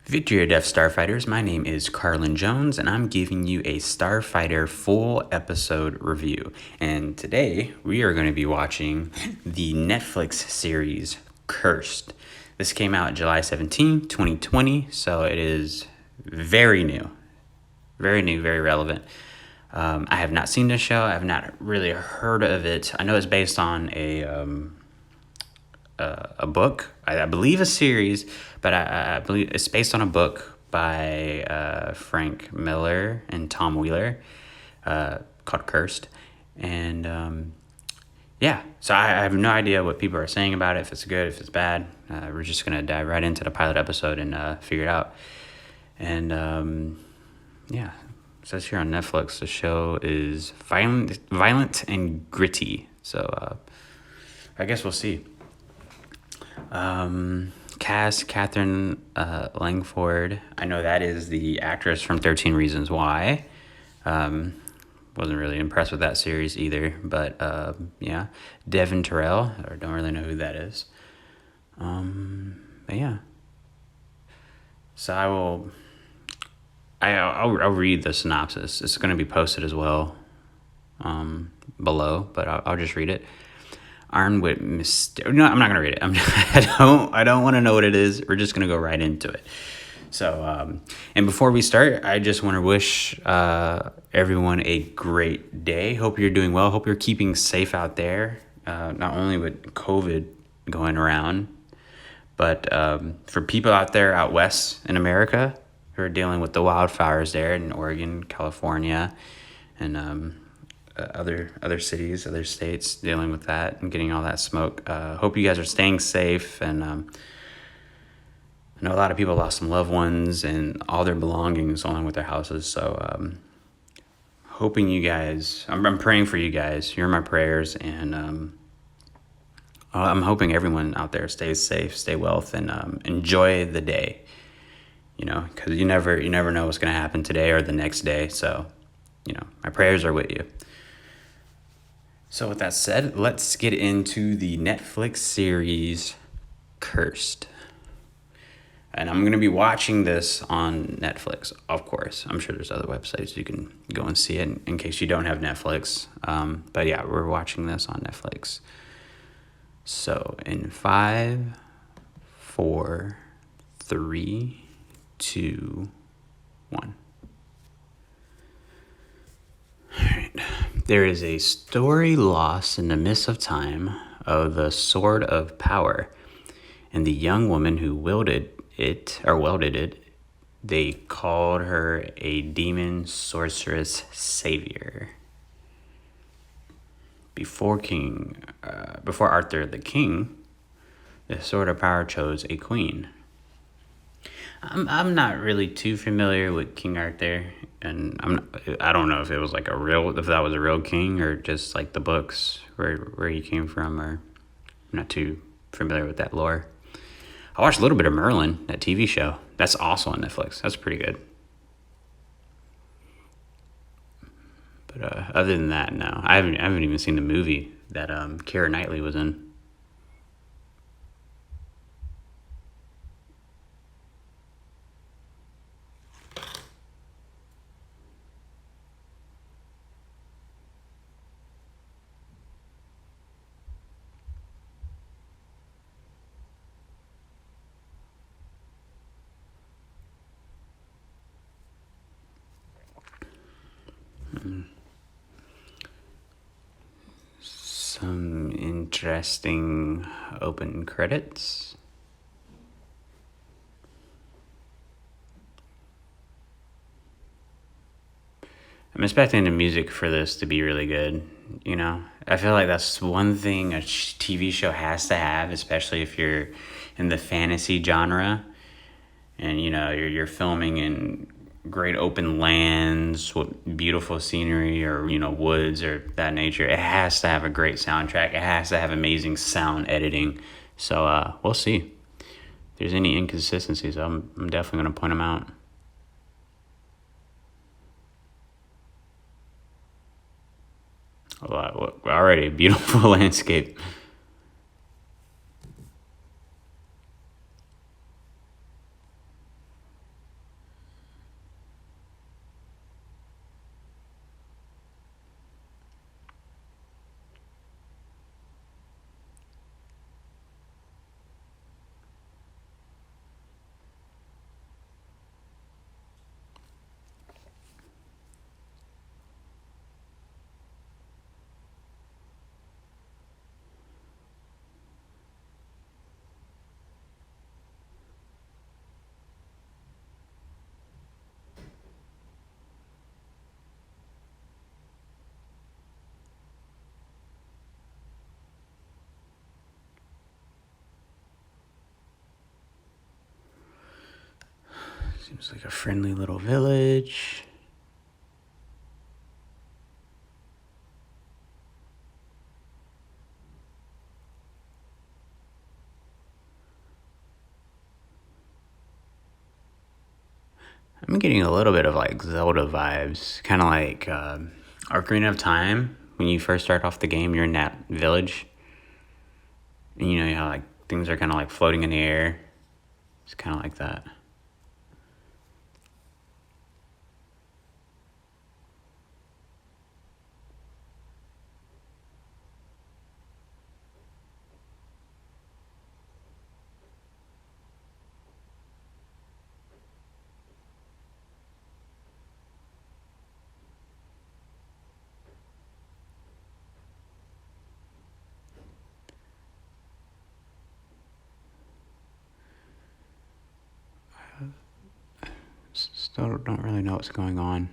Victory or Death Starfighters, my name is Carlin Jones, and I'm giving you a Starfighter full episode review. And today, we are going to be watching the Netflix series Cursed. This came out July 17, 2020, so it is very new, very relevant. I have not seen this show. I have not really heard of it. I know it's based on a book, I believe a series, but I believe it's based on a book by Frank Miller and Tom Wheeler called Cursed. And yeah, so I have no idea what people are saying about it, if it's good, if it's bad. We're just going to dive right into the pilot episode and figure it out. And yeah, it says here on Netflix, the show is violent and gritty. So I guess we'll see. Cast Catherine Langford. I know that is the actress from 13 Reasons Why. Wasn't really impressed with that series either, but yeah. Devin Terrell, or don't really know who that is. But yeah. So I'll read the synopsis. It's going to be posted as well below, but I'll just read it. Armed with no, I'm not gonna read it. I don't want to know what it is. We're just gonna go right into it. So, and before we start, I just want to wish everyone a great day. Hope you're doing well. Hope you're keeping safe out there. Not only with COVID going around, but for people out there out west in America who are dealing with the wildfires there in Oregon, California, and other cities, other states dealing with that and getting all that smoke. Hope you guys are staying safe. And I know a lot of people lost some loved ones and all their belongings along with their houses. So hoping you guys, I'm praying for you guys. You're my prayers. And I'm hoping everyone out there stays safe, stay well, and enjoy the day. You know, because you never know what's going to happen today or the next day. So, you know, my prayers are with you. So with that said, let's get into the Netflix series Cursed. And I'm going to be watching this on Netflix, of course. I'm sure there's other websites you can go and see it in case you don't have Netflix. But yeah, we're watching this on Netflix. So in 5, 4, 3, 2, 1. There is a story lost in the mist of time of the Sword of Power, and the young woman who wielded it, they called her a demon sorceress savior. Before Arthur the king, the Sword of Power chose a queen. I'm not really too familiar with King Arthur, and I don't know if it was like if that was a real king or just like the books where he came from, or I'm not too familiar with that lore. I watched a little bit of Merlin, that TV show. That's also on Netflix. That's pretty good. But other than that, no, I haven't even seen the movie that Keira Knightley was in. Some interesting open credits. I'm expecting the music for this to be really good. You know, I feel like that's one thing a TV show has to have, especially if you're in the fantasy genre, and you know you're filming in great open lands with beautiful scenery, or you know, woods or that nature. It has to have a great soundtrack. It has to have amazing sound editing. So we'll see if there's any inconsistencies. I'm definitely going to point them out. Already a beautiful landscape. Seems like a friendly little village. I'm getting a little bit of like Zelda vibes, kind of like Ocarina of Time. When you first start off the game, you're in that village, and you know how like things are kind of like floating in the air. It's kind of like that. Still don't really know what's going on.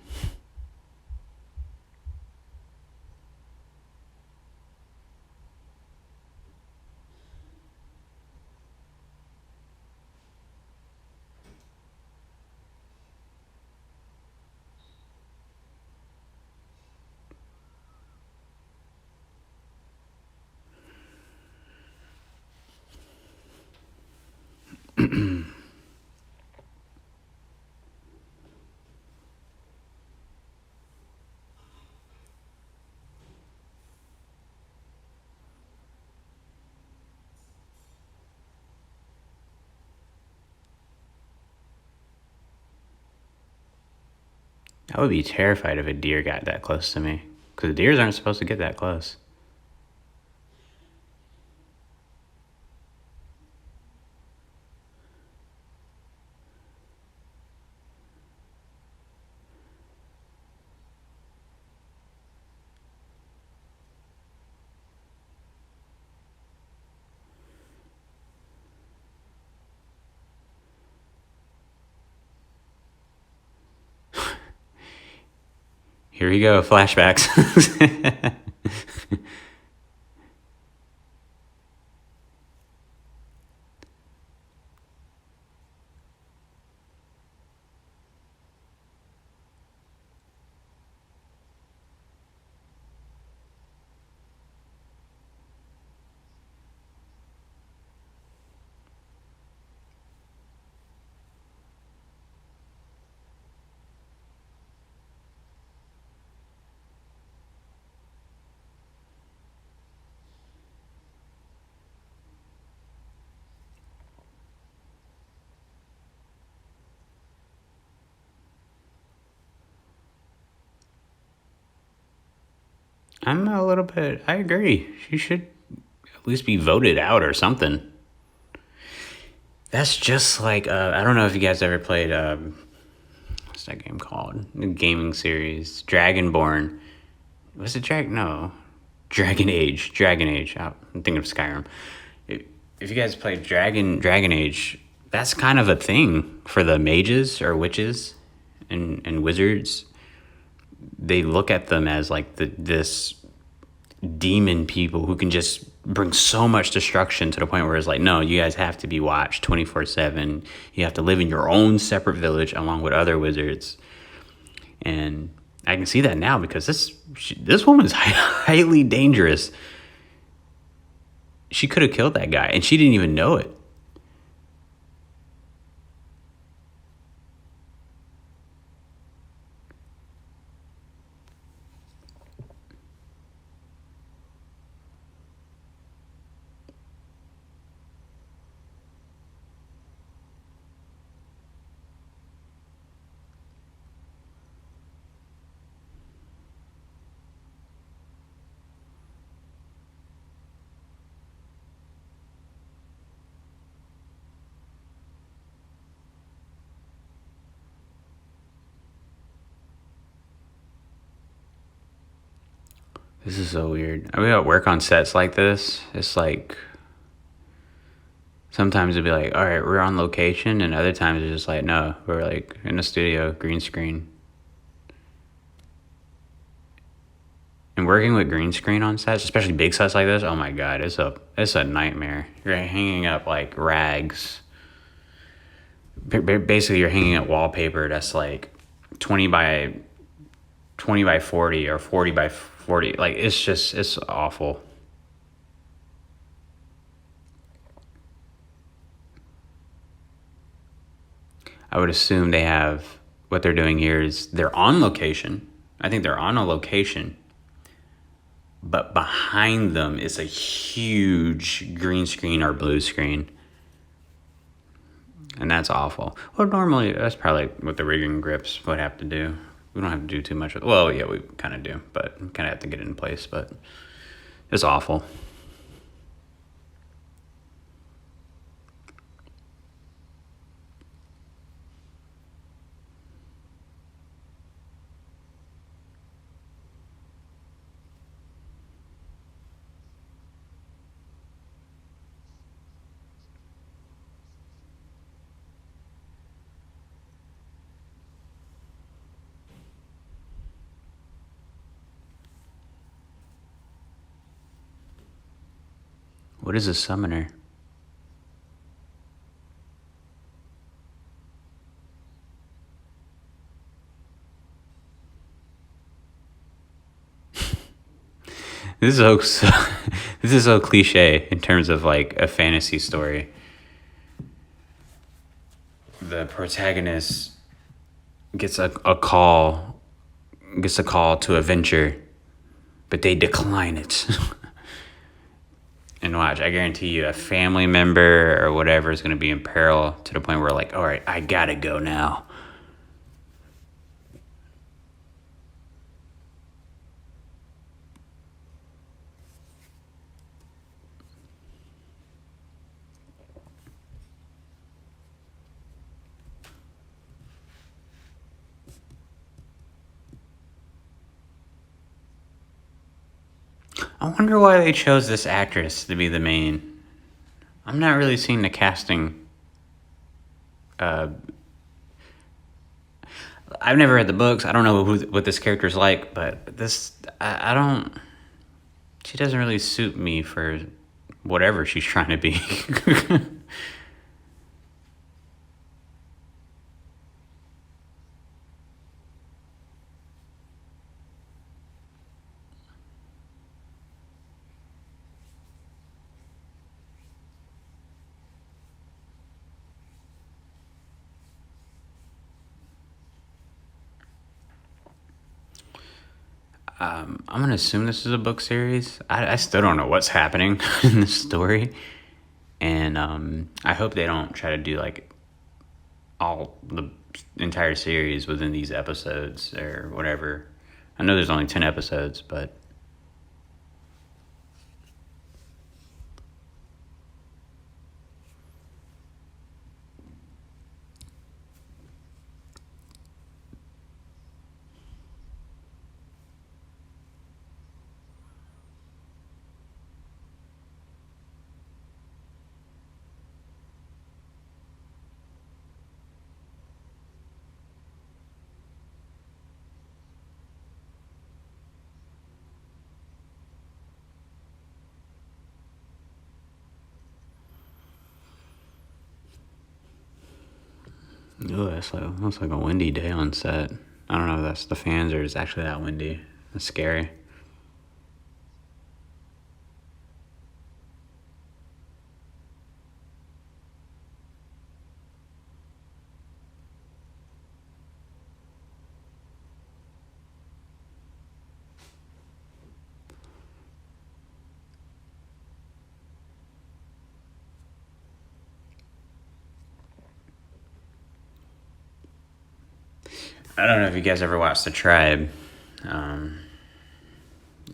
I would be terrified if a deer got that close to me, because deers aren't supposed to get that close. Here we go, flashbacks. I'm a little bit, I agree. She should at least be voted out or something. That's just like, I don't know if you guys ever played, what's that game called? The gaming series, Dragonborn. Was it No. Dragon Age. Dragon Age. Oh, I'm thinking of Skyrim. If you guys played Dragon Age, that's kind of a thing for the mages or witches and wizards. They look at them as like this demon people who can just bring so much destruction to the point where it's like, no, you guys have to be watched 24/7. You have to live in your own separate village along with other wizards. And I can see that now because this woman's highly dangerous. She could have killed that guy and she didn't even know it. This is so weird. I mean, I work on sets like this. It's like sometimes it'd be like, all right, we're on location, and other times it's just like, no, we're like in the studio, green screen. And working with green screen on sets, especially big sets like this, oh my god, it's a nightmare. You're hanging up like rags basically you're hanging up wallpaper that's like 20 by 40 or 40 by 40. Like, it's awful. I would assume they have, what they're doing here is they're on location. I think they're on a location, but behind them is a huge green screen or blue screen. And that's awful. Well, normally that's probably what the rigging grips would have to do. We don't have to do too much. Well, yeah, we kind of do, but we kind of have to get it in place. But it's awful. What is a summoner? This is so this is so cliche in terms of like a fantasy story. The protagonist gets a call to a venture, but they decline it. And watch, I guarantee you, a family member or whatever is going to be in peril to the point where, like, all right, I gotta go now. I wonder why they chose this actress to be the main. I'm not really seeing the casting. I've never read the books. I don't know what this character's like, but I don't. She doesn't really suit me for whatever she's trying to be. I'm gonna assume this is a book series. I still don't know what's happening in the story, and I hope they don't try to do like all the entire series within these episodes or whatever. I know there's only 10 episodes, but ooh, that's like looks like a windy day on set. I don't know if that's the fans or it's actually that windy. That's scary. I don't know if you guys ever watched The Tribe.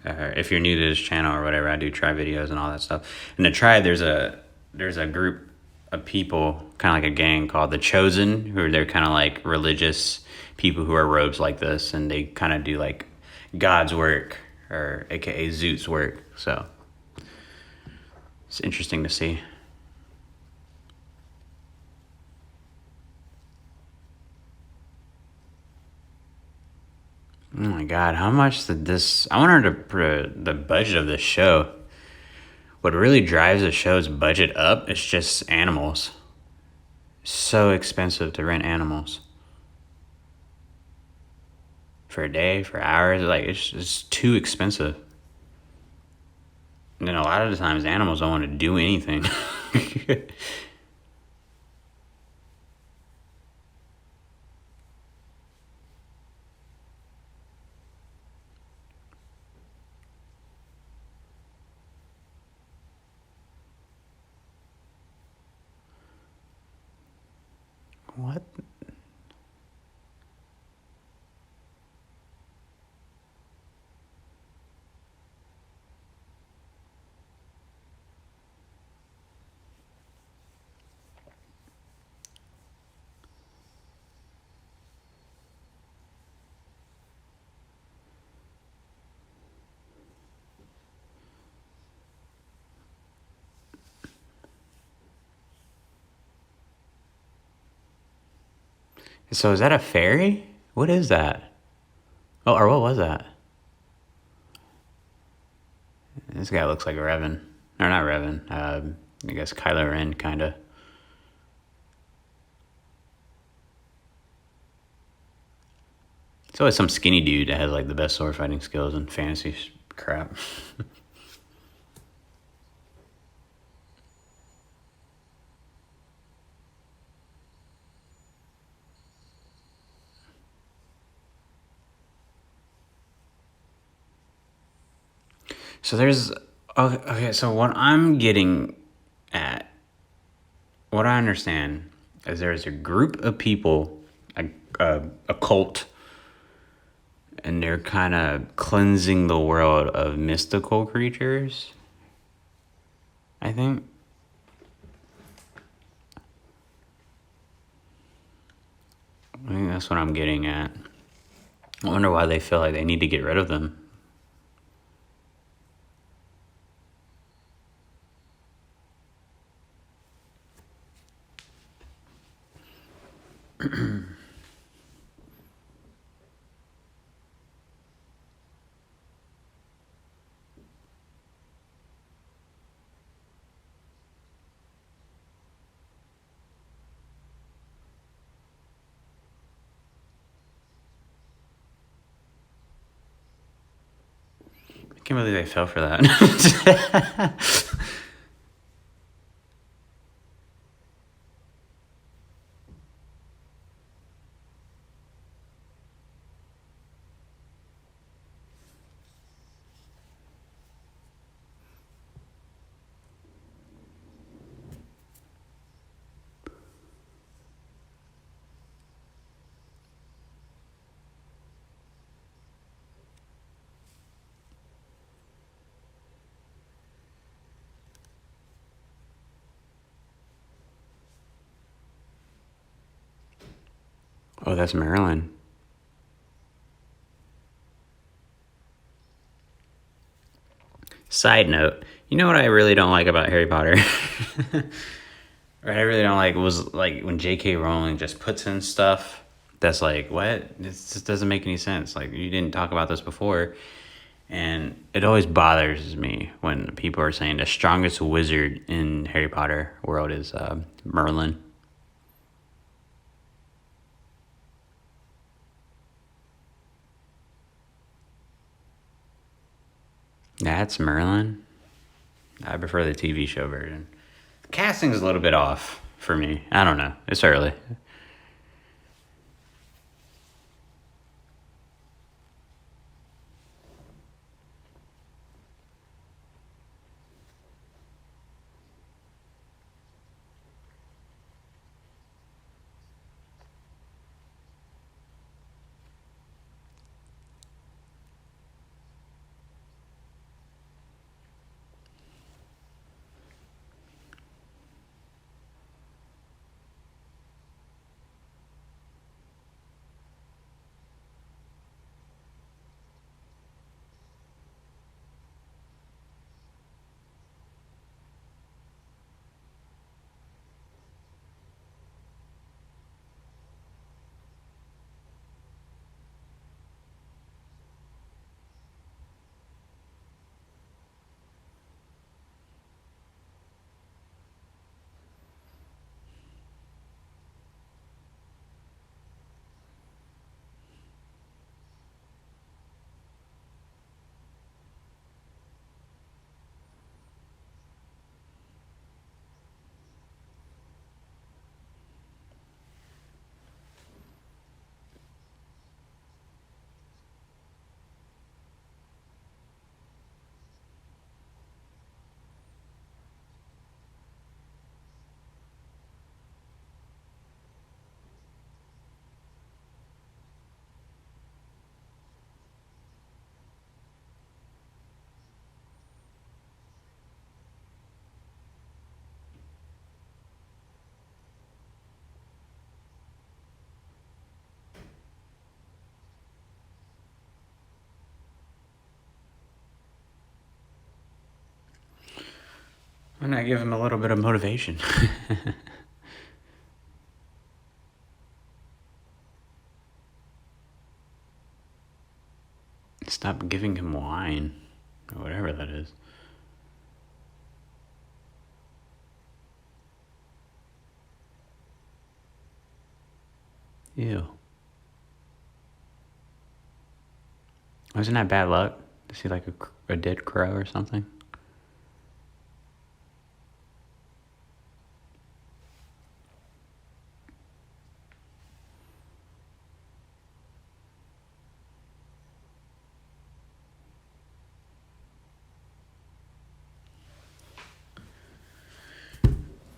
If you're new to this channel or whatever, I do tribe videos and all that stuff. In The Tribe, there's a group of people, kind of like a gang called The Chosen, who they're kind of like religious people who wear robes like this, and they kind of do like God's work, or AKA Zoot's work. So it's interesting to see. Oh my God, how much did this... I wonder the budget of this show. What really drives the show's budget up is just animals. so expensive to rent animals. For a day, for hours, like, it's just too expensive. And then a lot of the times, animals don't want to do anything. What? So is that a fairy? What is that? Oh, or what was that? This guy looks like Revan. Or not Revan. I guess Kylo Ren, kind of. It's always some skinny dude that has like the best sword fighting skills and fantasy crap. So there's okay. So what I'm getting at, what I understand, is there's a group of people, a cult, and they're kind of cleansing the world of mystical creatures. I think. I think that's what I'm getting at. I wonder why they feel like they need to get rid of them. I can't believe they fell for that. Oh, that's Marilyn. Side note, you know what I really don't like about Harry Potter? What I really don't like was like when J.K. Rowling just puts in stuff that's like, what? This just doesn't make any sense. Like, you didn't talk about this before. And it always bothers me when people are saying the strongest wizard in Harry Potter world is Merlin. That's Merlin. I prefer the TV show version. The casting's a little bit off for me. I don't know. It's early. Why not give him a little bit of motivation? Stop giving him wine, or whatever that is. Ew. Wasn't that bad luck? To see like a dead crow or something?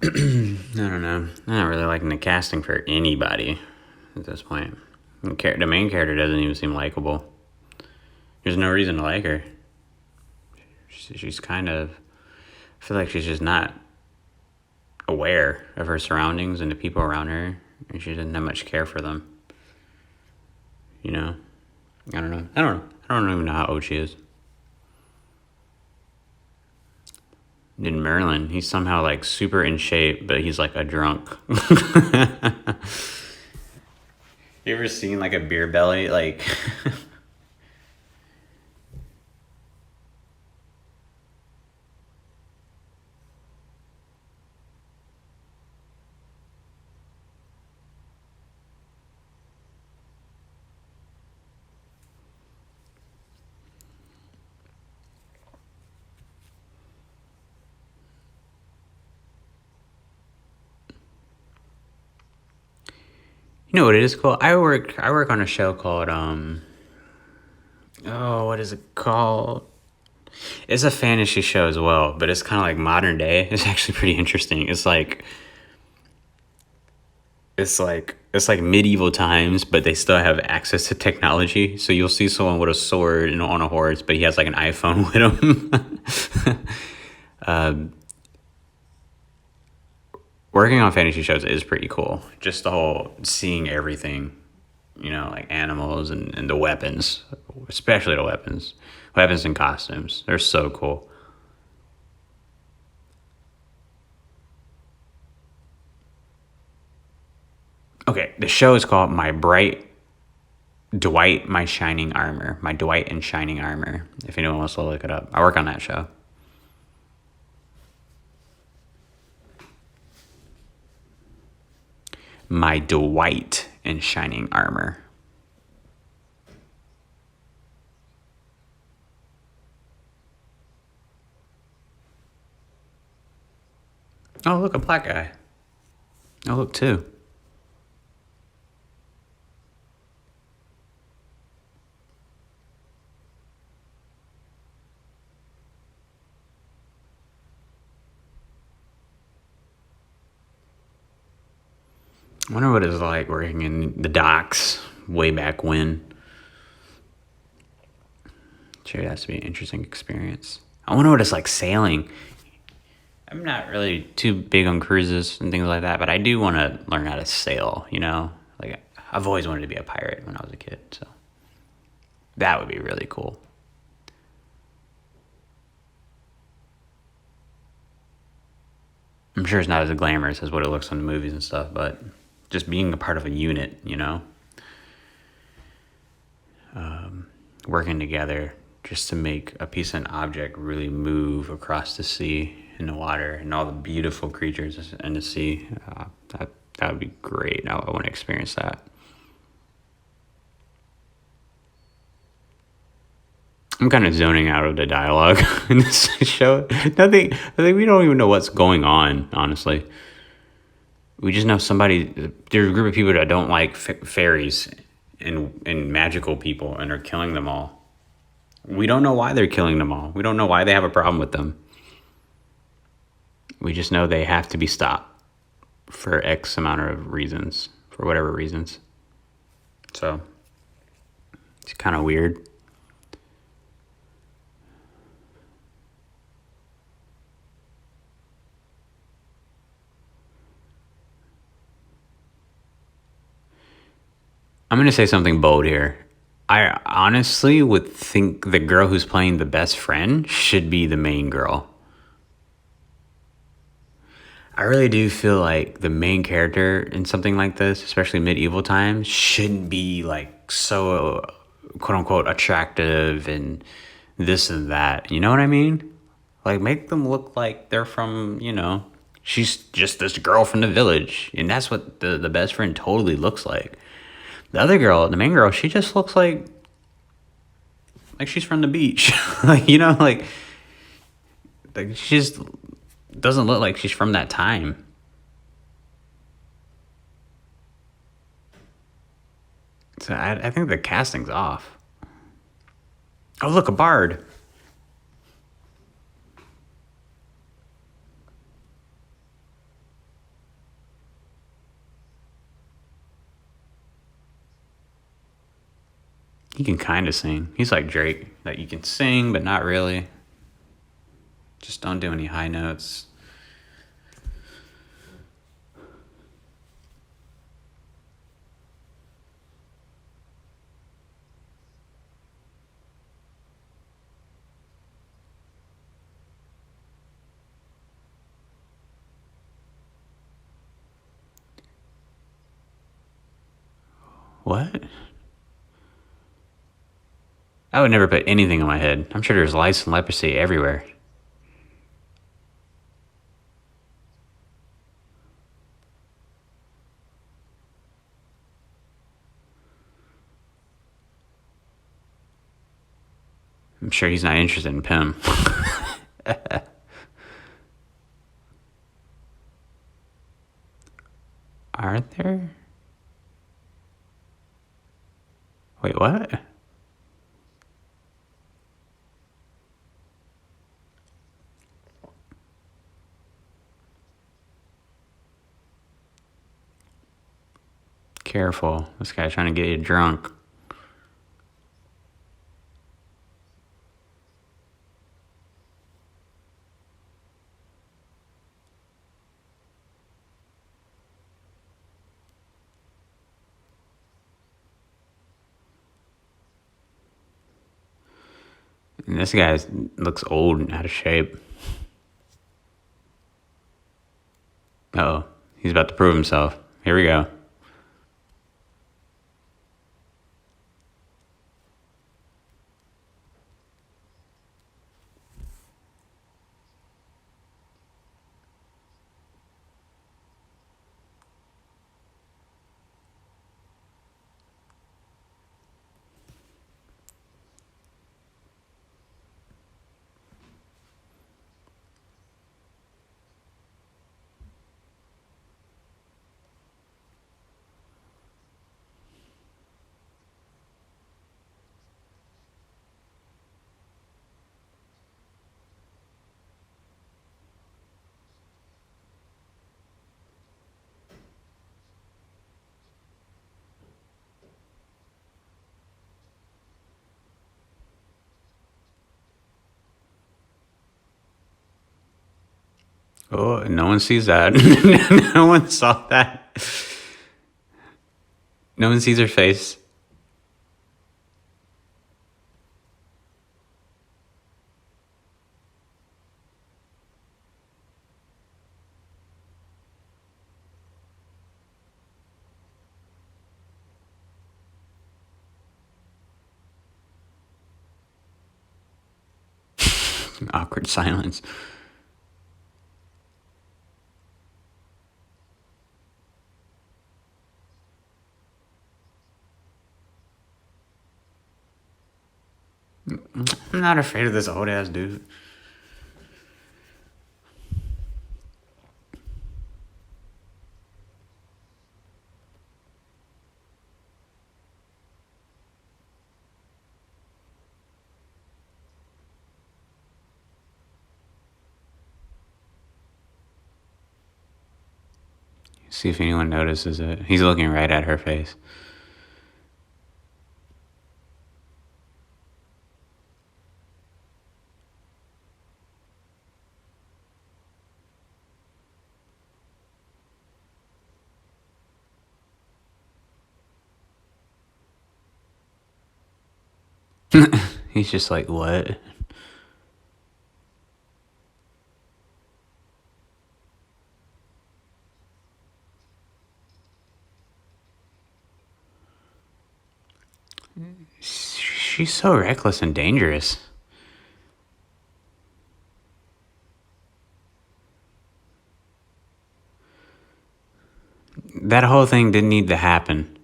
I don't know. I'm not really liking the casting for anybody at this point. The main character doesn't even seem likable. There's no reason to like her. She's kind of... I feel like she's just not aware of her surroundings and the people around her, and she doesn't have much care for them. You know? I don't know. I don't even know how old she is. In Merlin, he's somehow like super in shape, but he's like a drunk. You ever seen like a beer belly? Like, you know what it is called? I work on a show called what is it called? It's a fantasy show as well, but it's kind of like modern day. It's actually pretty interesting. It's like medieval times, but they still have access to technology. So you'll see someone with a sword and on a horse, but he has like an iPhone with him. Working on fantasy shows is pretty cool. Just the whole seeing everything, like animals and the weapons, especially the weapons and costumes. They're so cool. Okay, the show is called My Dwight and Shining Armor. If anyone wants to look it up, I work on that show. My Dwight in Shining Armor. Oh, look, a black guy. Oh, look, two. I wonder what it's like working in the docks way back when. Sure, that has to be an interesting experience. I wonder what it's like sailing. I'm not really too big on cruises and things like that, but I do want to learn how to sail, Like, I've always wanted to be a pirate when I was a kid, so that would be really cool. I'm sure it's not as glamorous as what it looks in the movies and stuff, but just being a part of a unit, working together just to make a piece of an object really move across the sea and the water and all the beautiful creatures in the sea. That would be great. I want to experience that. I'm kind of zoning out of the dialogue in this show. I think we don't even know what's going on, honestly. We just know there's a group of people that don't like fairies and magical people and are killing them all. We don't know why they're killing them all. We don't know why they have a problem with them. We just know they have to be stopped for X amount of reasons, for whatever reasons. So, it's kind of weird. I'm going to say something bold here. I honestly would think the girl who's playing the best friend should be the main girl. I really do feel like the main character in something like this, especially medieval times, shouldn't be like so quote unquote attractive and this and that. You know what I mean? Like make them look like they're from, she's just this girl from the village. And that's what the best friend totally looks like. The other girl, the main girl, she just looks like she's from the beach. Like, like she just doesn't look like she's from that time. So I think the casting's off. Oh, look, a bard. He can kind of sing. He's like Drake, that you can sing, but not really. Just don't do any high notes. What? I would never put anything on my head. I'm sure there's lice and leprosy everywhere. I'm sure he's not interested in Pim. Are there? Wait, what? Careful. This guy's trying to get you drunk. And this guy looks old and out of shape. Uh-oh. He's about to prove himself. Here we go. Oh, no one sees that. No one saw that. No one sees her face. Awkward silence. I'm not afraid of this old ass dude. See if anyone notices it. He's looking right at her face. He's just like, what? She's so reckless and dangerous. That whole thing didn't need to happen.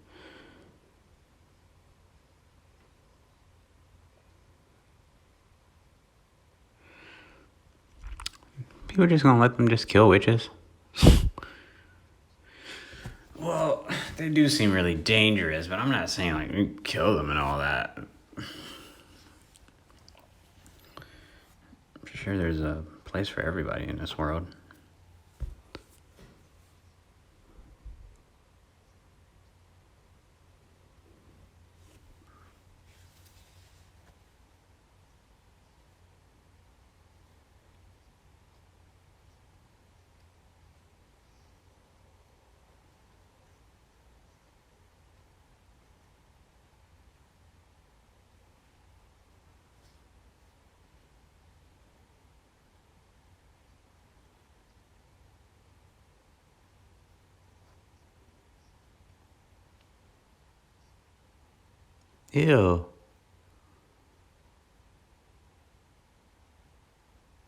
People are just gonna let them just kill witches. Well, they do seem really dangerous, but I'm not saying like you kill them and all that. I'm sure there's a place for everybody in this world. Ew.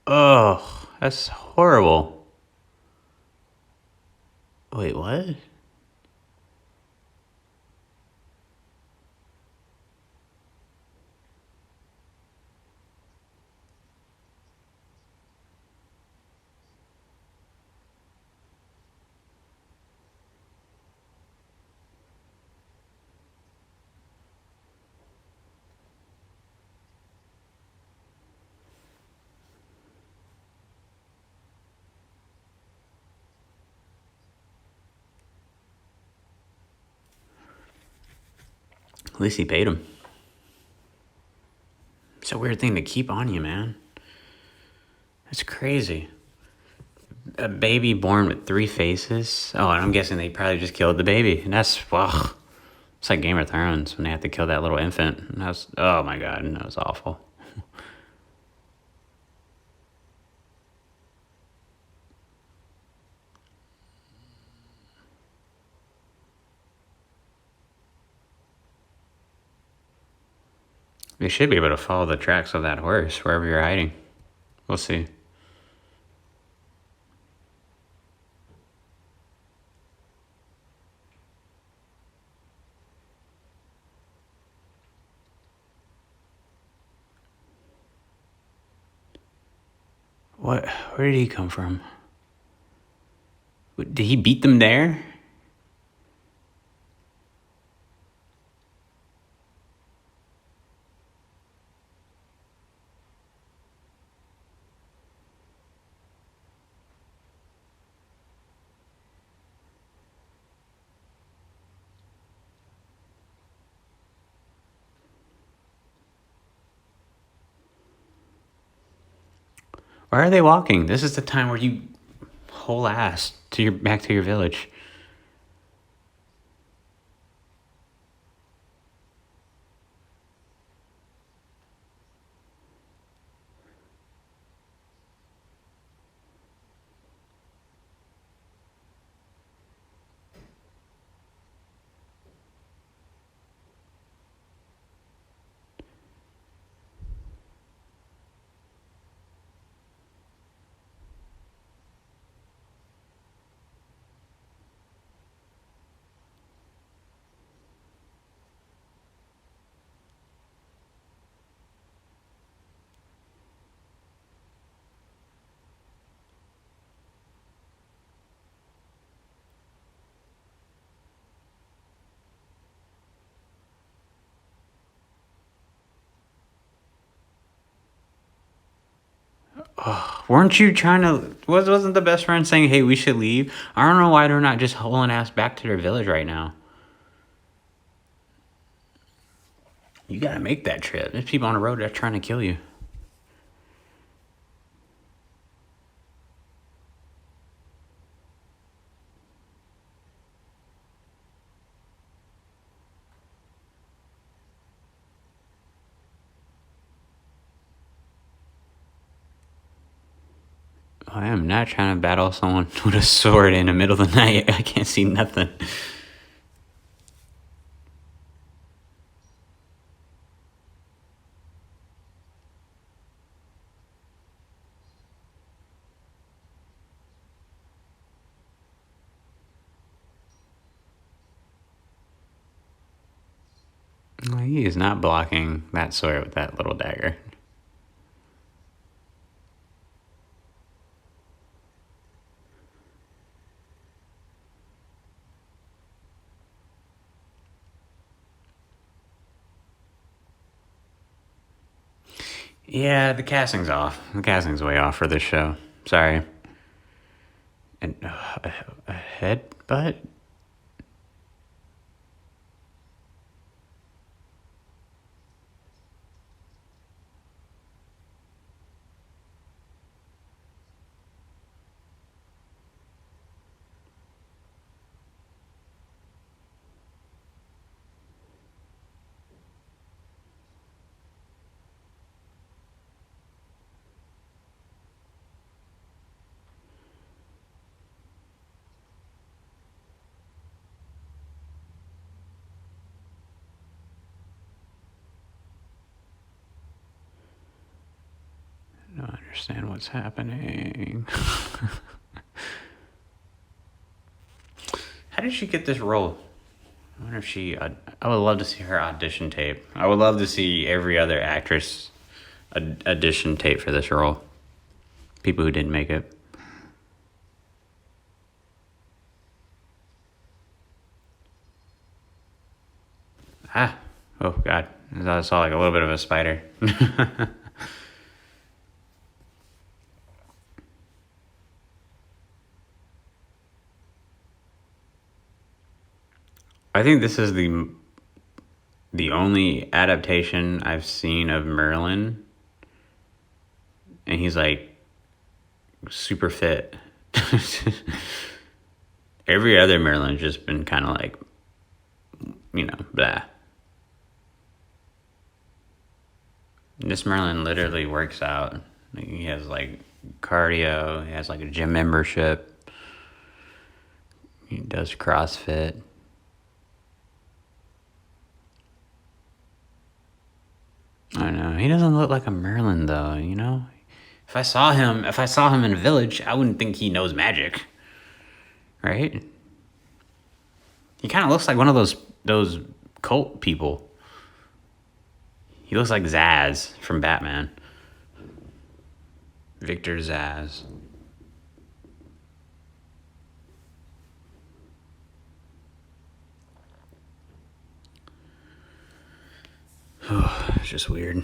Ugh, that's horrible. Wait, what? At least he paid him. It's a weird thing to keep on you, man. That's crazy. A baby born with 3 faces? Oh, and I'm guessing they probably just killed the baby. And that's, ugh. It's like Game of Thrones when they have to kill that little infant. And that was, oh my God, that was awful. You should be able to follow the tracks of that horse wherever you're hiding. We'll see. What? Where did he come from? Did he beat them there? Why are they walking? This is the time where you haul ass to your back to your village. Weren't you trying to... Wasn't the best friend saying, hey, we should leave? I don't know why they're not just hauling ass back to their village right now. You gotta make that trip. There's people on the road that are trying to kill you. I am not trying to battle someone with a sword in the middle of the night. I can't see nothing. Well, he is not blocking that sword with that little dagger. Yeah, the casting's off. The casting's way off for this show. Sorry. And a headbutt? I don't understand what's happening. How did she get this role? I wonder if she... I would love to see her audition tape. I would love to see every other actress audition tape for this role. People who didn't make it. Ah. Oh, God. I saw like a little bit of a spider. I think this is the only adaptation I've seen of Merlin, and he's like super fit. Every other Merlin's just been kind of like, blah. And this Merlin literally works out. Like, he has like cardio. He has like a gym membership. He does CrossFit. I know. He doesn't look like a Merlin though, you know? If I saw him in a village, I wouldn't think he knows magic. Right? He kind of looks like one of those cult people. He looks like Zaz from Batman. Victor Zaz. It's just weird.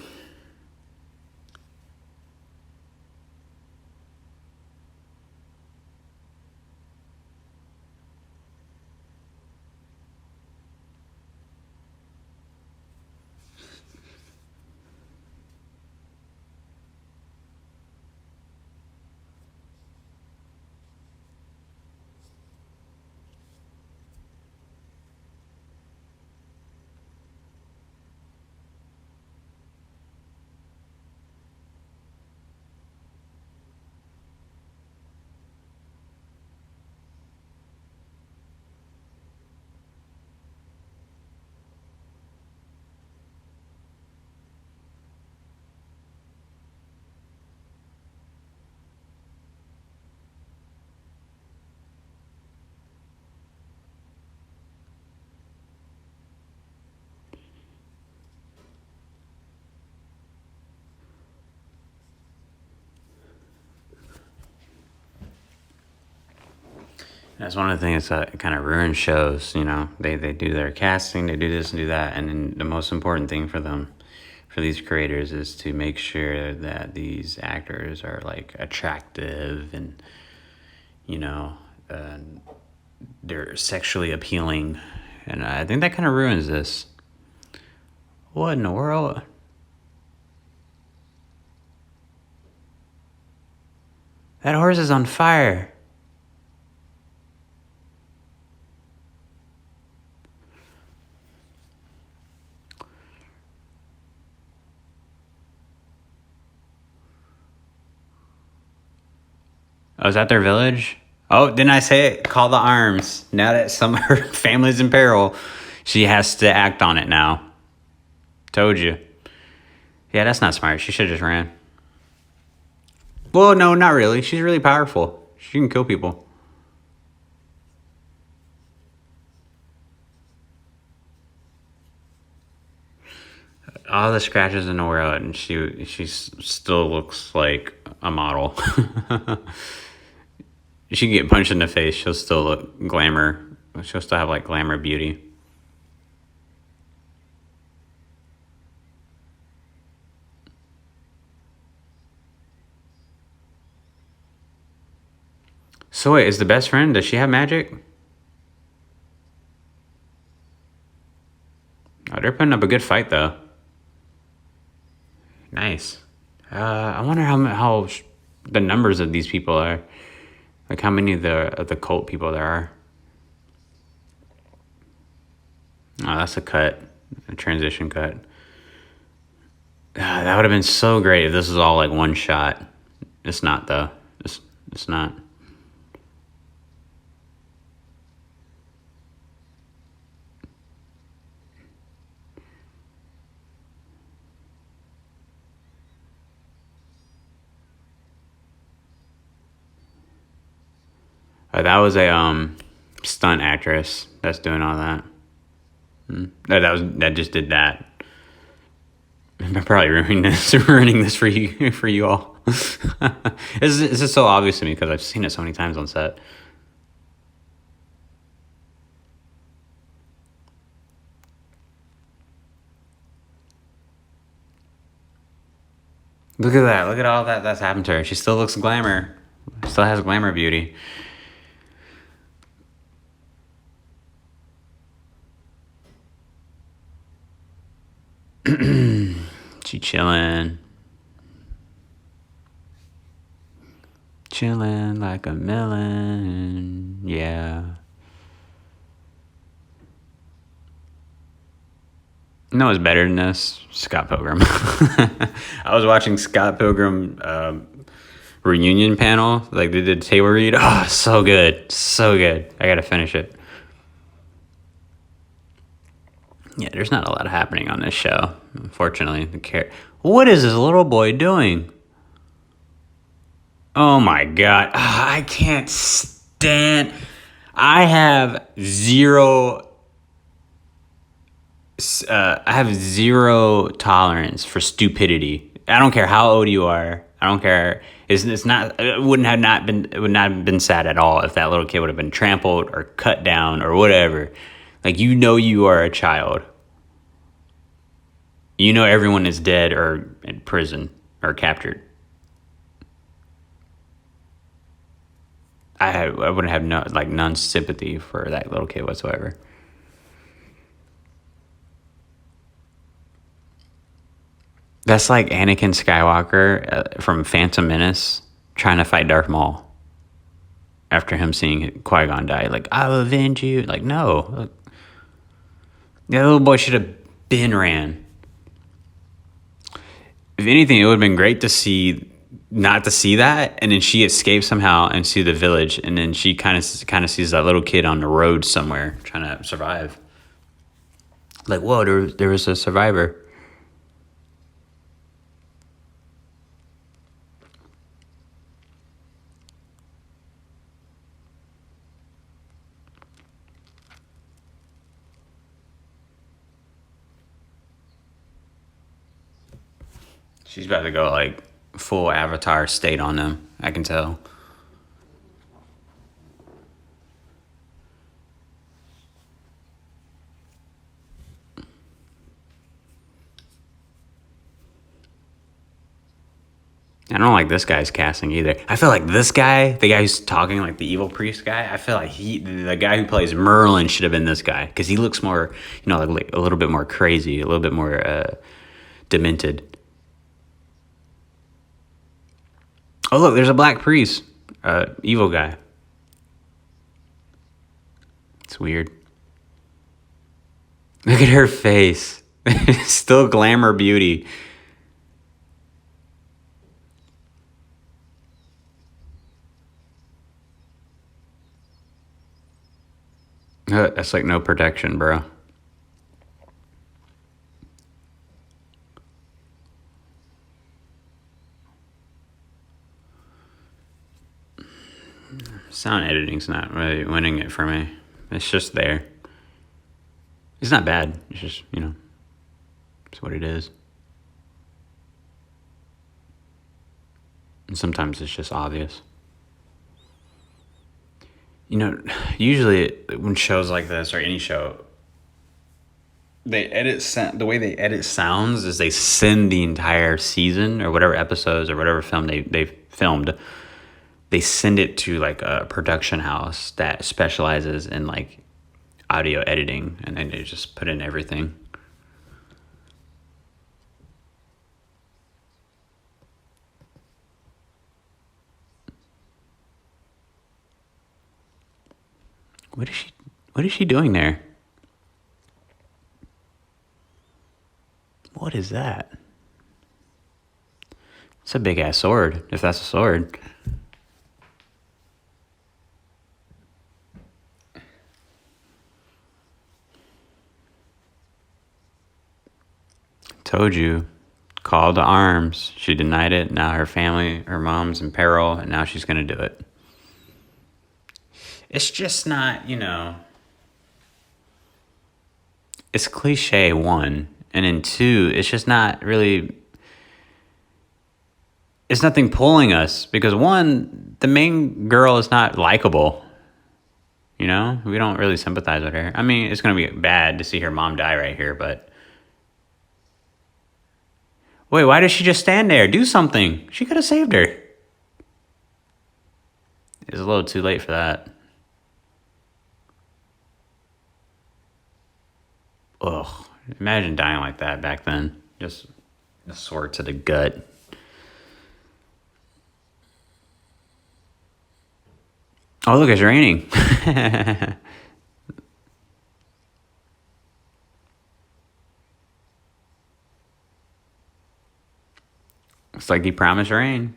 That's one of the things that kind of ruins shows, you know. They do their casting, they do this and do that, and then the most important thing for them, for these creators, is to make sure that these actors are like attractive and, you know, they're sexually appealing, and I think that kind of ruins this. What in the world? That horse is on fire. Oh, is that their village? Oh, didn't I say it? Call the arms. Now that some of her family's in peril, she has to act on it now. Told you. Yeah, that's not smart. She should have just ran. Well, no, not really. She's really powerful. She can kill people. all the scratches in the world, and she still looks like a model. She can get punched in the face, she'll still look glamour. She'll still have like glamour beauty. So wait, is the best friend? Does she have magic? Oh, they're putting up a good fight though. Nice. I wonder how the numbers of these people are. Like how many of the cult people there are. Oh, that's a cut, a transition cut. That would have been so great if this was all like one shot. It's not though. It's not. That was a stunt actress that's doing all that. That just did that. I'm probably ruining this for you all. This is so obvious to me because I've seen it so many times on set. Look at that. Look at all that's happened to her. She still looks glamour. Still has glamour beauty. She chilling like a melon. Yeah. No, it's better than this. Scott Pilgrim. I was watching Scott Pilgrim reunion panel. Like they did table read. Oh, so good. So good. I gotta finish it. Yeah, there's not a lot happening on this show, unfortunately. What is this little boy doing? Oh my god. I can't stand. I have zero tolerance for stupidity. I don't care how old you are. I don't care. It's not. It would not have been sad at all if that little kid would have been trampled or cut down or whatever. Like you are a child. You know everyone is dead or in prison or captured. I wouldn't have none sympathy for that little kid whatsoever. That's like Anakin Skywalker from Phantom Menace trying to fight Darth Maul after him seeing Qui-Gon die. Like, I'll avenge you. Like, no. That little boy should have been ran. If anything, it would have been great to see, not to see that, and then she escapes somehow and see the village, and then she kind of sees that little kid on the road somewhere trying to survive. Like, whoa, there was a survivor. She's about to go like full Avatar state on them. I can tell. I don't like this guy's casting either. I feel like this guy, the guy who's talking like the evil priest guy, I feel like the guy who plays Merlin should have been this guy because he looks more, like a little bit more crazy, a little bit more demented. Oh, look, there's a black priest. Evil guy. It's weird. Look at her face. Still glamour beauty. That's like no protection, bro. Sound editing's not really winning it for me. It's just there. It's not bad. It's just, it's what it is. And sometimes it's just obvious. You know, usually when shows like this or any show, the way they edit sounds is they send the entire season or whatever episodes or whatever film they filmed. They send it to like a production house that specializes in like audio editing, and then they just put in everything. What is she? What is she doing there? What is that? It's a big ass sword, if that's a sword. Told you. Call to arms. She denied it. Now her family, her mom's in peril, and now she's going to do it. It's just not, it's cliche, one. And then two, it's just not really, it's nothing pulling us because one, the main girl is not likable. We don't really sympathize with her. I mean, it's going to be bad to see her mom die right here, but wait, why did she just stand there? Do something. She could have saved her. It's a little too late for that. Ugh. Imagine dying like that back then. Just a sword to the gut. Oh, look, it's raining. It's like he promised rain.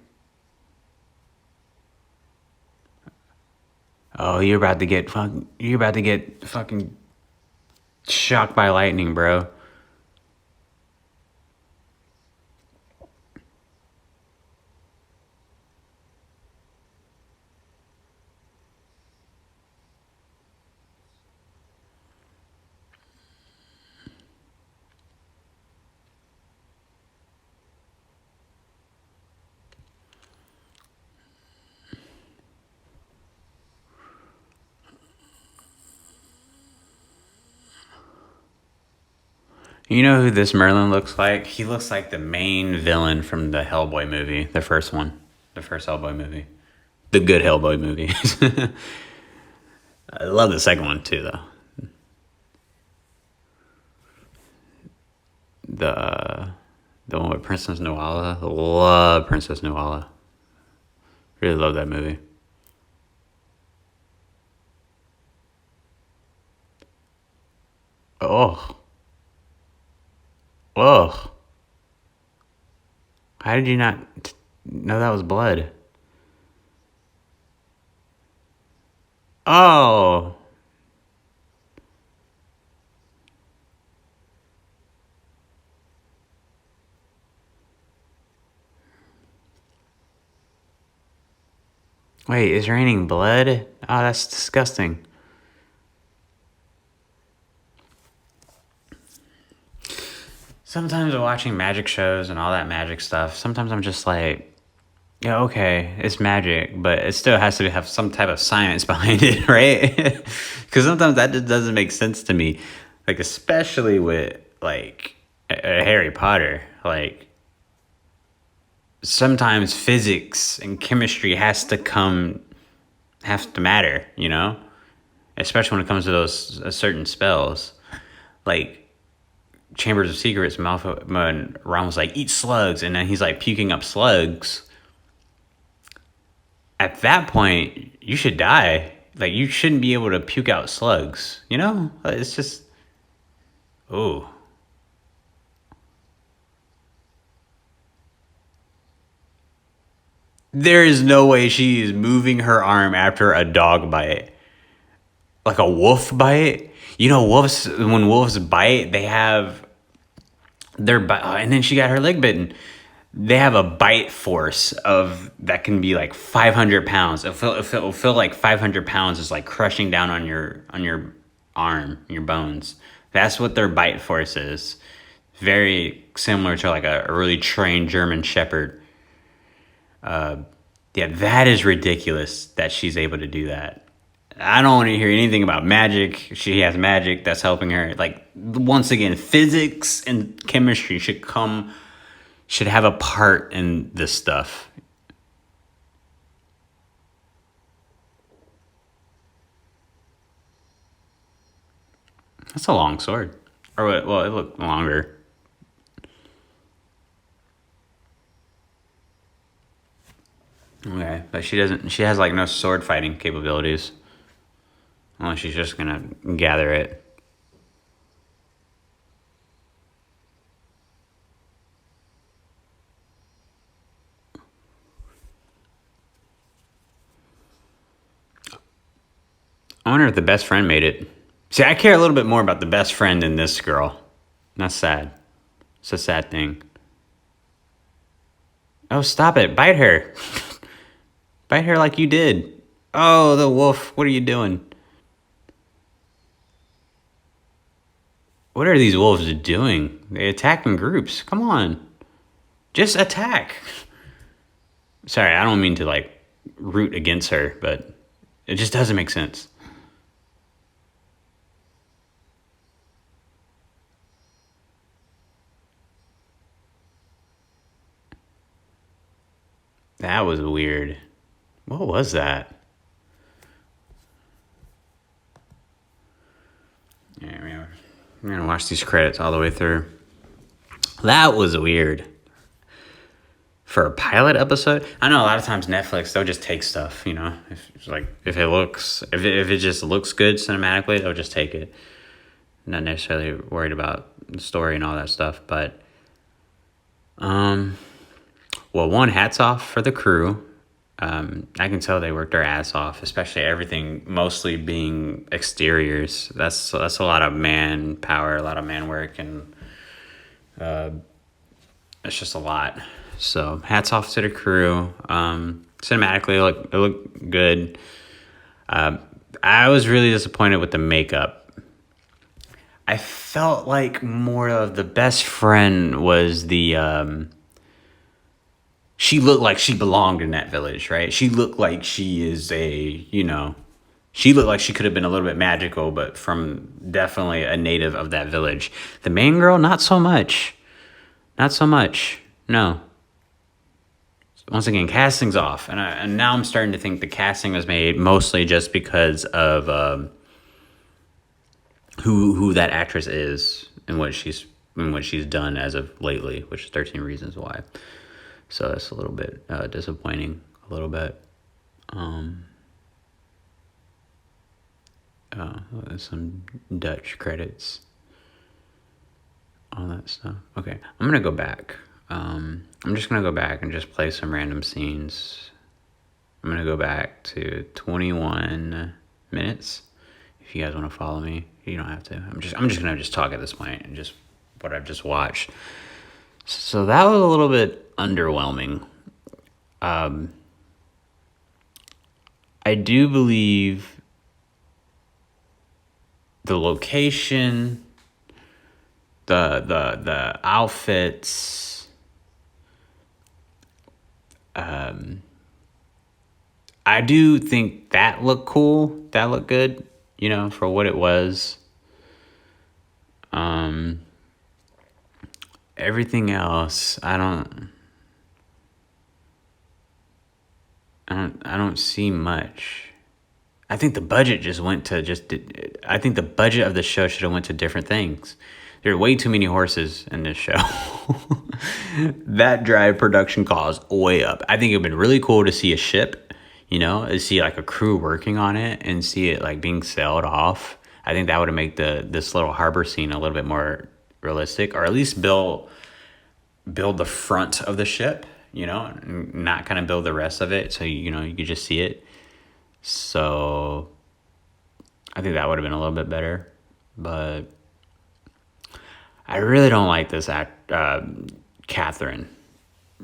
Oh, you're about to get fucking shocked by lightning, bro. You know who this Merlin looks like? He looks like the main villain from the Hellboy movie, the first one, the first Hellboy movie, the good Hellboy movie. I love the second one too, though. The the one with Princess Noala. Love Princess Noala. Really love that movie. Oh, oh! How did you not know that was blood? Oh, wait, it's raining blood? Oh, that's disgusting. Sometimes watching magic shows and all that magic stuff, sometimes I'm just like, yeah, okay, it's magic, but it still has to have some type of science behind it, right? Because sometimes that just doesn't make sense to me. Like, especially with, like, Harry Potter. Like, sometimes physics and chemistry have to matter, Especially when it comes to those certain spells. Like, Chambers of Secrets, when Ron was like, eat slugs, and then he's like puking up slugs. At that point, you should die. Like, you shouldn't be able to puke out slugs, It's just, oh. There is no way she is moving her arm after a dog bite. Like a wolf bite. When wolves bite, they have their bite, and then she got her leg bitten. They have a bite force that can be like 500 pounds. It'll feel like 500 pounds is like crushing down on your arm, your bones. That's what their bite force is. Very similar to like a really trained German Shepherd. Yeah, that is ridiculous that she's able to do that. I don't want to hear anything about magic. She has magic that's helping her. Like, once again, physics and chemistry should have a part in this stuff. That's a long sword. Or, well, it looked longer. Okay, but she has like no sword fighting capabilities. Unless she's just gonna gather it. I wonder if the best friend made it. See, I care a little bit more about the best friend than this girl. That's sad. It's a sad thing. Oh, stop it. Bite her. Bite her like you did. Oh, the wolf. What are you doing? What are these wolves doing? They attack in groups. Come on. Just attack. Sorry, I don't mean to like root against her, but it just doesn't make sense. That was weird. What was that? Yeah, we're gonna watch these credits all the way through. That was weird. For a pilot episode, I know a lot of times Netflix, they'll just take stuff, you know. If it just looks good cinematically, they'll just take it. Not necessarily worried about the story and all that stuff, but well, one, hats off for the crew. I can tell they worked their ass off, especially everything mostly being exteriors. That's a lot of manpower, a lot of man work, and it's just a lot. So hats off to the crew. Cinematically, it looked good. I was really disappointed with the makeup. I felt like more of the best friend was the. She looked like she belonged in that village, right? She looked like she is she looked like she could have been a little bit magical, but from definitely a native of that village. The main girl, not so much. Not so much. No. Once again, casting's off, and now I'm starting to think the casting was made mostly just because of who that actress is and what she's done as of lately, which is 13 Reasons Why. So that's a little bit disappointing. A little bit. Some Dutch credits. All that stuff. Okay, I'm gonna go back. I'm just gonna go back and just play some random scenes. I'm gonna go back to 21 minutes. If you guys want to follow me, you don't have to. I'm just gonna just talk at this point and just what I've just watched. So that was a little bit underwhelming. I do believe the location, the outfits. I do think that looked cool. That looked good, for what it was. Everything else, I don't see much. I think the budget just went to I think the budget of the show should have went to different things. There are way too many horses in this show. That drive production cost way up. I think it would have been really cool to see a ship, to see like a crew working on it and see it like being sailed off. I think that would have made this little harbor scene a little bit more realistic, or at least build the front of the ship, and not kind of build the rest of it. So, you could just see it. So I think that would have been a little bit better, but I really don't like this Catherine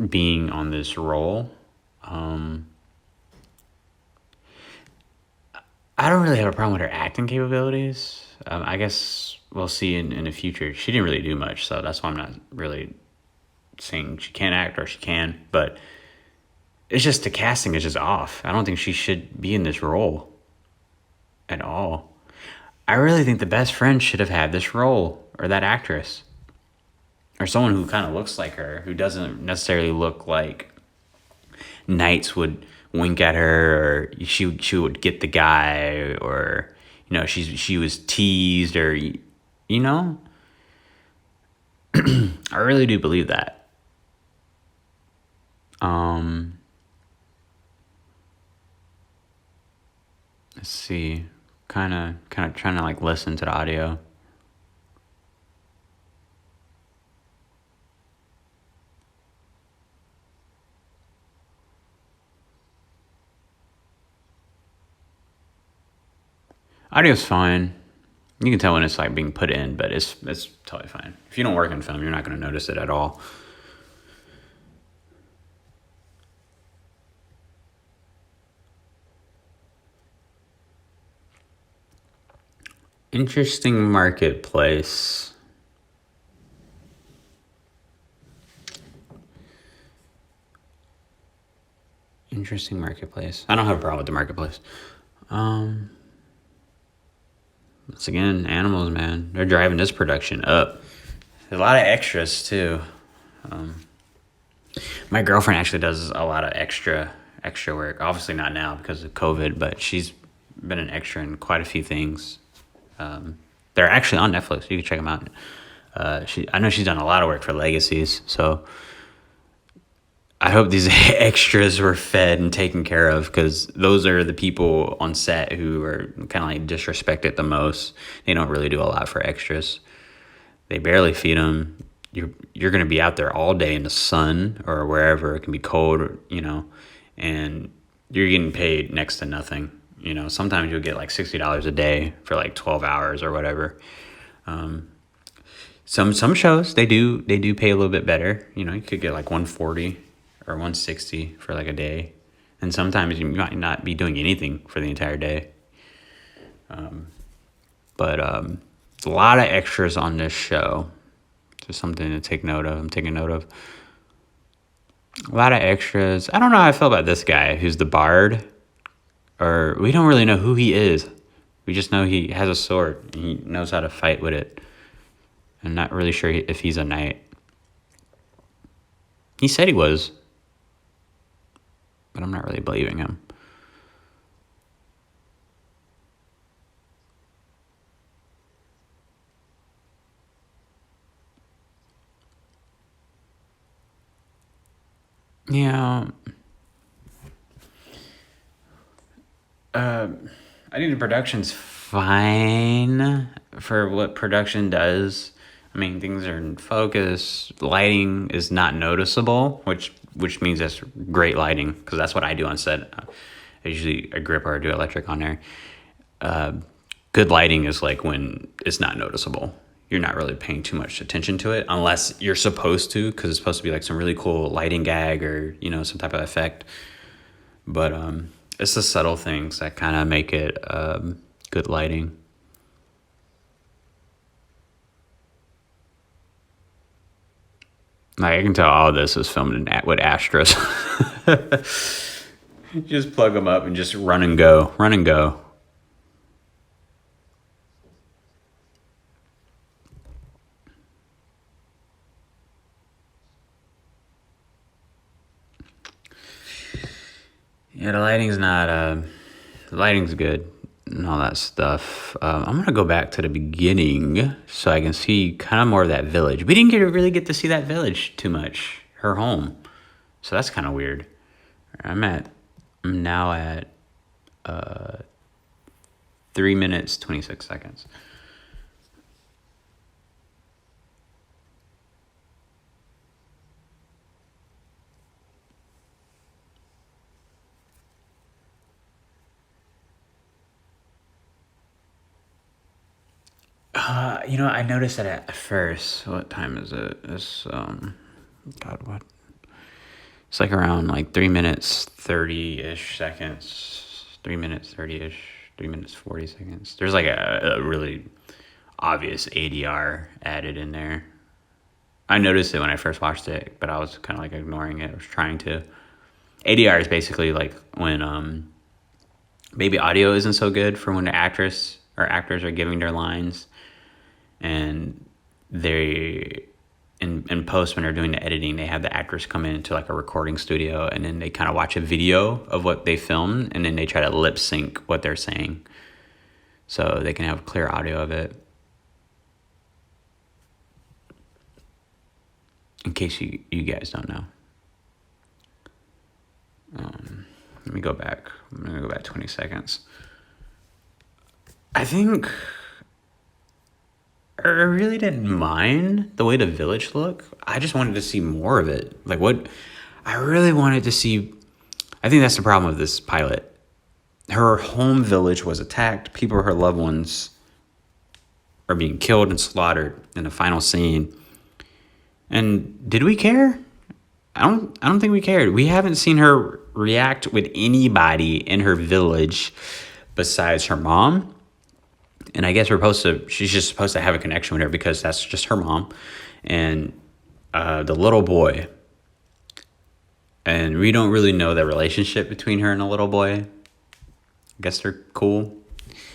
being on this role. I don't really have a problem with her acting capabilities. I guess we'll see in the future. She didn't really do much, so that's why I'm not really saying she can't act or she can. But it's just the casting is just off. I don't think she should be in this role at all. I really think the best friend should have had this role, or that actress, or someone who kind of looks like her, who doesn't necessarily look like Knights would wink at her, or she would get the guy, or she was teased, or I really do believe that. Let's see, kind of trying to like listen to the audio. Audio's fine. You can tell when it's like being put in, but it's totally fine. If you don't work in film, you're not going to notice it at all. Interesting marketplace. Interesting marketplace. I don't have a problem with the marketplace. Once again, animals, man. They're driving this production up. There's a lot of extras, too. My girlfriend actually does a lot of extra work. Obviously not now because of COVID, but she's been an extra in quite a few things. They're actually on Netflix. You can check them out. I know she's done a lot of work for Legacies, so I hope these extras were fed and taken care of, because those are the people on set who are kind of like disrespected the most. They don't really do a lot for extras. They barely feed them. You're going to be out there all day in the sun or wherever. It can be cold, and you're getting paid next to nothing. Sometimes you'll get like $60 a day for like 12 hours or whatever. Some shows they do pay a little bit better. You could get like 140 or 160 for like a day, and sometimes you might not be doing anything for the entire day. But a lot of extras on this show. Just something to take note of. I'm taking note of a lot of extras. I don't know how I feel about this guy who's the bard, or we don't really know who he is. We just know he has a sword and he knows how to fight with it. I'm not really sure if he's a knight. He said he was, but I'm not really believing him. Yeah. I think the production's fine for what production does. I mean, things are in focus. Lighting is not noticeable, which means that's great lighting, because that's what I do on set. I usually a grip or I do electric on there. Good lighting is like when it's not noticeable. You're not really paying too much attention to it unless you're supposed to, because it's supposed to be like some really cool lighting gag or some type of effect. But it's the subtle things that kind of make it good lighting. Like, I can tell all this is filmed with Astros. Just plug them up and just run and go. Yeah, the lighting's good and all that stuff. I'm gonna go back to the beginning so I can see kind of more of that village. We didn't really get to see that village too much, her home. So that's kind of weird. I'm now at 3 minutes, 26 seconds. I noticed that at first. What time is it? It's God, what? It's like around like 3 minutes 30-ish seconds. 3 minutes 30-ish. 3 minutes 40 seconds. There's like a really obvious ADR added in there. I noticed it when I first watched it, but I was kind of like ignoring it. I was trying to. ADR is basically like when maybe audio isn't so good for when the actress or actors are giving their lines, and they in post when they're doing the editing, they have the actors come into like a recording studio, and then they kind of watch a video of what they filmed, and then they try to lip sync what they're saying so they can have clear audio of it. In case you guys don't know. Let me go back. I'm going to go back 20 seconds. I think I really didn't mind the way the village looked. I just wanted to see more of it. Like what I really wanted to see. I think that's the problem with this pilot. Her home village was attacked. People, her loved ones, are being killed and slaughtered in the final scene. And did we care? I don't think we cared. We haven't seen her react with anybody in her village besides her mom. And I guess she's just supposed to have a connection with her because that's just her mom. And the little boy. And we don't really know the relationship between her and the little boy. I guess they're cool.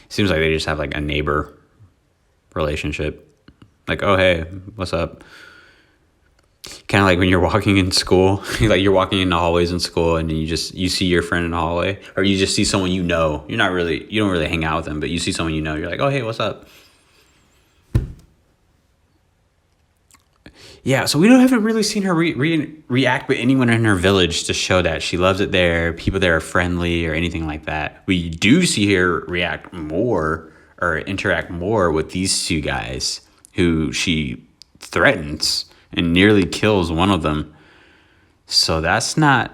Seems like they just have like a neighbor relationship. Like, oh, hey, what's up? Kind of like when you're walking in school, like you're walking in the hallways in school, and you see your friend in the hallway, or you just see someone you know. You don't really hang out with them, but you see someone you know. You're like, oh, hey, what's up? Yeah, so we haven't really seen her react with anyone in her village to show that she loves it there, people there are friendly, or anything like that. We do see her react more or interact more with these two guys who she threatens and nearly kills one of them. So that's not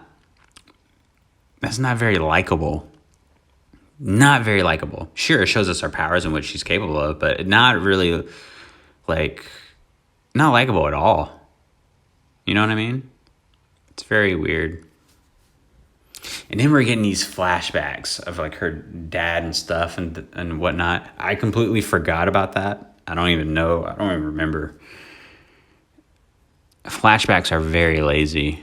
very likable. Not very likable. Sure, it shows us her powers and what she's capable of, but not really, like, not likable at all. You know what I mean? It's very weird. And then we're getting these flashbacks of like her dad and stuff and whatnot. I completely forgot about that. I don't even remember. Flashbacks are very lazy,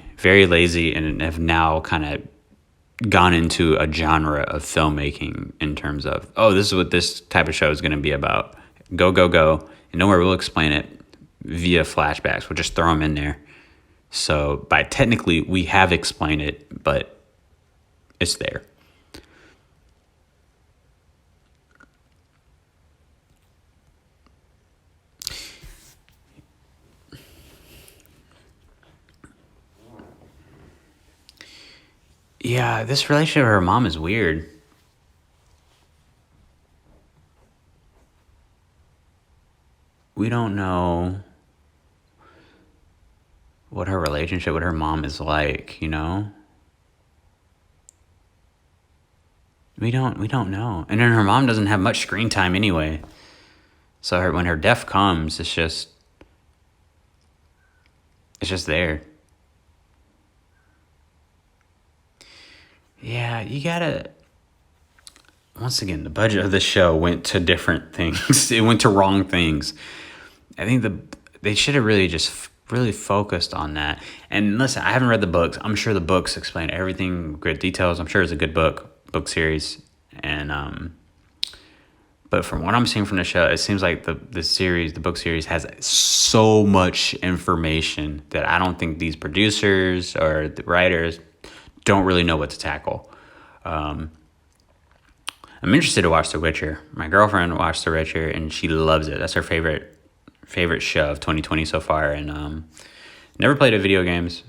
and have now kind of gone into a genre of filmmaking in terms of, oh, this is what this type of show is going to be about. Go, and nowhere we'll explain it via flashbacks. We'll just throw them in there. So by technically, we have explained it, but it's there. Yeah, this relationship with her mom is weird. We don't know what her relationship with her mom is like, you know? We don't know. And then her mom doesn't have much screen time anyway. So when her death comes, it's just there. Yeah, you gotta. Once again, the budget of the show went to different things. It went to wrong things. I think they should have really just really focused on that. And listen, I haven't read the books. I'm sure the books explain everything, great details. I'm sure it's a good book series. And but from what I'm seeing from the show, it seems like the book series has so much information that I don't think these producers or the writers don't really know what to tackle. I'm interested to watch The Witcher. My girlfriend watched The Witcher and she loves it. That's her favorite show of 2020 so far. And never played video games,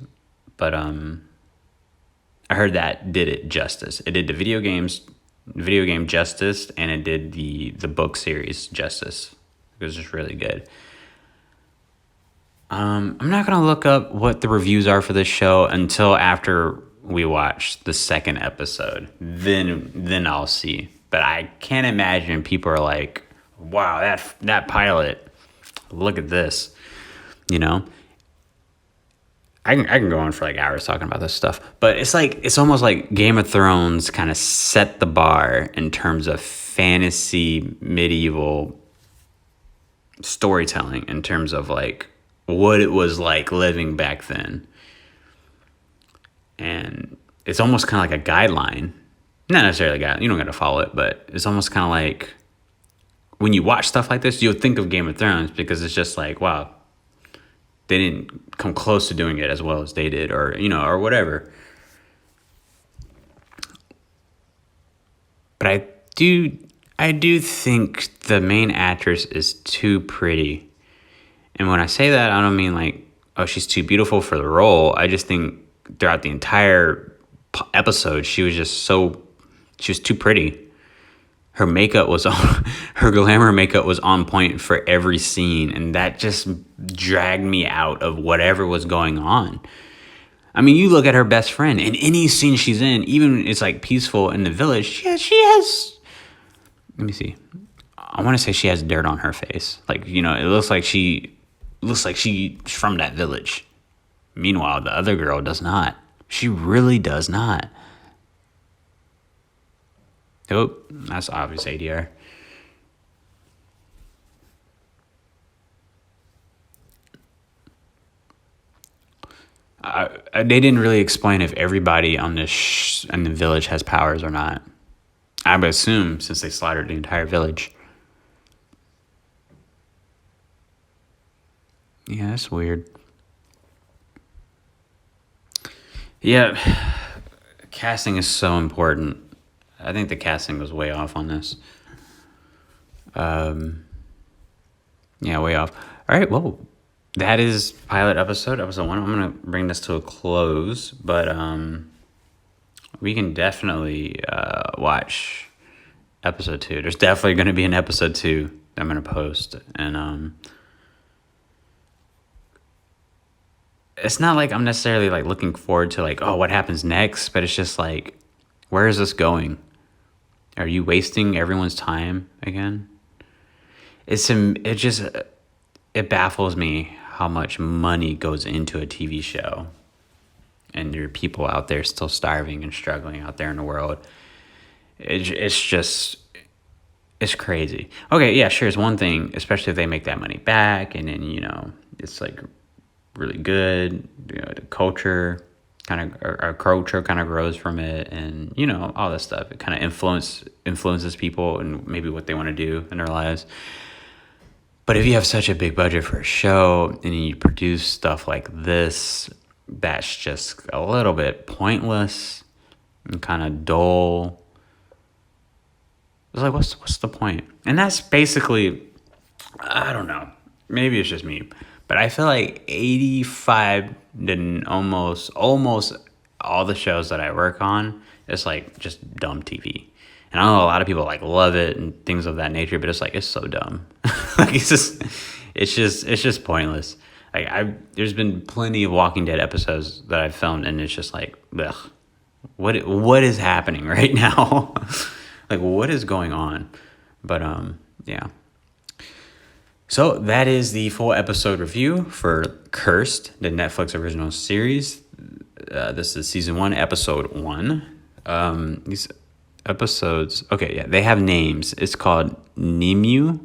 but I heard that did it justice. It did the video game justice, and it did the book series justice. It was just really good. I'm not gonna look up what the reviews are for this show until after we watch the second episode. Then I'll see. But I can't imagine people are like, wow, that pilot, look at this. You know? I can go on for like hours talking about this stuff. But it's almost like Game of Thrones kind of set the bar in terms of fantasy medieval storytelling, in terms of like what it was like living back then. And it's almost kind of like a guideline. Not necessarily a guideline. You don't got to follow it, but it's almost kind of like when you watch stuff like this, you'll think of Game of Thrones because it's just like, wow, they didn't come close to doing it as well as they did, or, you know, or whatever. But I do think the main actress is too pretty. And when I say that, I don't mean like, oh, she's too beautiful for the role. I just think throughout the entire episode, she was too pretty. Her makeup was on, her glamour makeup was on point for every scene. And that just dragged me out of whatever was going on. I mean, you look at her best friend in any scene she's in, even it's like peaceful in the village. She has, let me see. I want to say she has dirt on her face. Like, you know, it looks like she's from that village. Meanwhile, the other girl does not. She really does not. Oh, that's obvious ADR. They didn't really explain if everybody on this in the village has powers or not. I would assume since they slaughtered the entire village. Yeah, that's weird. Yeah, casting is so important. I think the casting was way off on this. Yeah, way off. All right, well, that is pilot episode 1. I'm gonna bring this to a close, but we can definitely watch episode 2. There's definitely gonna be an episode 2 that I'm gonna post, and it's not like I'm necessarily like looking forward to like, oh, what happens next, but it's just like, where is this going? Are you wasting everyone's time again? It baffles me how much money goes into a TV show, and there are people out there still starving and struggling out there in the world. It's crazy. Okay, yeah, sure, it's one thing, especially if they make that money back, and then, you know, it's like really good. You know, the culture our culture kind of grows from it, and, you know, all this stuff. It kind of influences people and maybe what they want to do in their lives. But if you have such a big budget for a show and you produce stuff like this, that's just a little bit pointless and kind of dull. It's like, what's the point? And that's basically, I don't know, maybe it's just me, but I feel like 85 to almost all the shows that I work on, it's like just dumb TV. And I know a lot of people like love it and things of that nature, but it's like, it's so dumb. Like, it's just pointless. Like, there's been plenty of Walking Dead episodes that I've filmed, and it's just like, ugh, what is happening right now? Like, what is going on? But yeah. So that is the full episode review for Cursed, the Netflix original series. This is season 1, episode 1. These episodes, okay, yeah, they have names. It's called Nimue.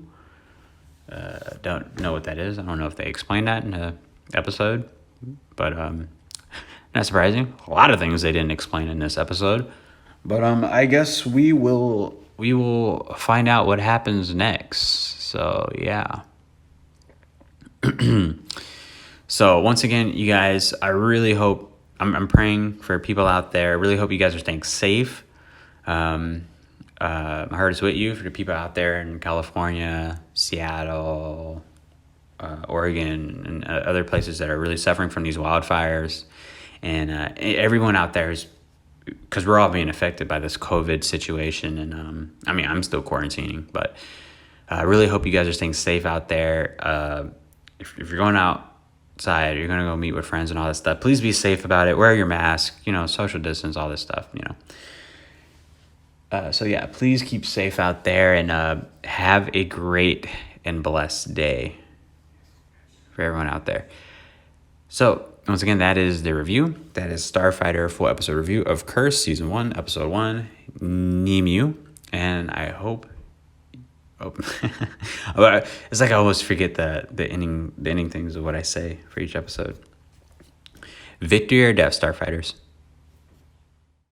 Don't know what that is. I don't know if they explained that in the episode, but not surprising. A lot of things they didn't explain in this episode, but I guess we will find out what happens next. So yeah. So once again, you guys, I really hope, I'm praying for people out there. I really hope you guys are staying safe. My heart is with you for the people out there in California, Seattle, Oregon, and other places that are really suffering from these wildfires. And everyone out there is, because we're all being affected by this COVID situation. And I mean, I'm still quarantining, but I really hope you guys are staying safe out there. If you're going outside, you're going to go meet with friends and all that stuff, please be safe about it. Wear your mask, you know, social distance, all this stuff, you know. So yeah, please keep safe out there, and have a great and blessed day for everyone out there. So once again, that is the review. That is Starfighter full episode review of Curse season 1, episode 1, Nimue. And I hope it's like I always forget the ending things of what I say for each episode. Victory or death, Starfighters.